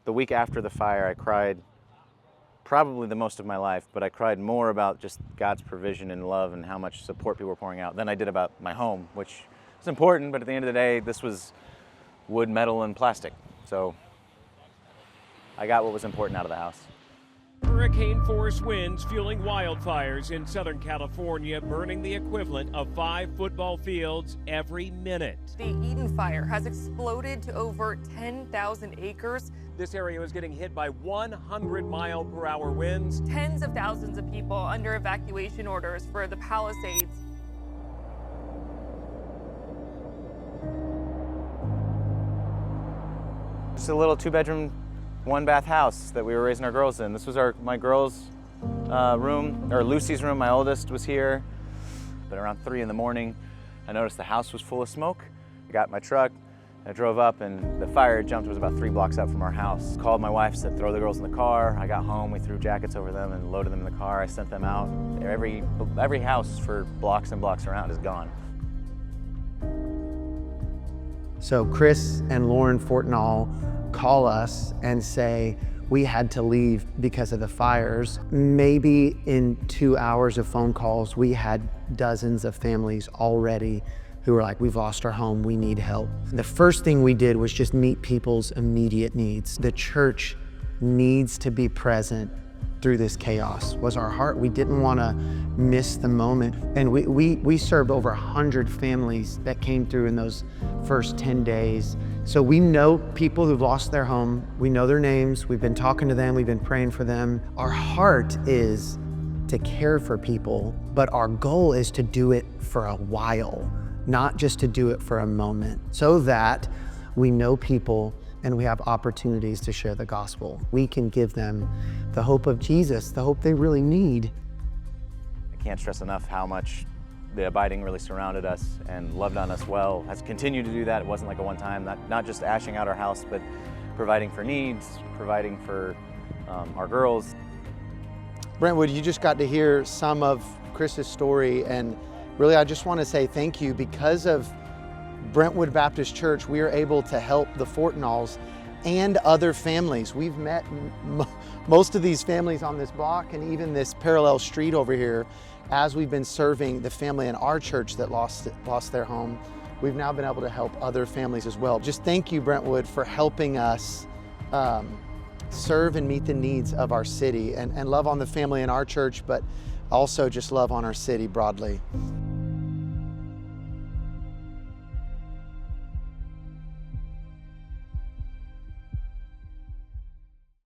the week after the fire, I cried probably the most of my life, but I cried more about just God's provision and love and how much support people were pouring out than I did about my home, which is important, but at the end of the day, this was wood, metal, and plastic. So I got what was important out of the house. Hurricane-force winds fueling wildfires in Southern California, burning the equivalent of 5 football fields every minute. The Eden fire has exploded to over 10,000 acres. This area was getting hit by 100-mile-per-hour winds. Tens of thousands of people under evacuation orders for the Palisades. It's a little 2-bedroom, 1-bath house that we were raising our girls in. This was my girls' room, or Lucy's room. My oldest was here. But around 3 in the morning, I noticed the house was full of smoke. I got my truck, I drove up, and the fire jumped. It was about 3 blocks out from our house. Called my wife, said throw the girls in the car. I got home, we threw jackets over them and loaded them in the car. I sent them out. Every house for blocks and blocks around is gone. So Chris and Lauren Fortinall call us and say, we had to leave because of the fires. Maybe in 2 hours of phone calls, we had dozens of families already who were like, we've lost our home, we need help. The first thing we did was just meet people's immediate needs. The church needs to be present through this chaos, was our heart. We didn't want to miss the moment. And we served over 100 families that came through in those first 10 days. So we know people who've lost their home. We know their names. We've been talking to them. We've been praying for them. Our heart is to care for people, but our goal is to do it for a while, not just to do it for a moment, so that we know people and we have opportunities to share the gospel. We can give them the hope of Jesus, the hope they really need. I can't stress enough how much the abiding really surrounded us and loved on us well, has continued to do that. It wasn't like a one-time, not just ashing out our house, but providing for needs, providing for our girls. Brentwood, you just got to hear some of Chris's story, and really I just want to say thank you. Because of Brentwood Baptist Church, we are able to help the Fortinalls and other families. We've met most of these families on this block and even this parallel street over here as we've been serving the family in our church that lost their home. We've now been able to help other families as well. Just thank you, Brentwood, for helping us serve and meet the needs of our city and love on the family in our church, but also just love on our city broadly.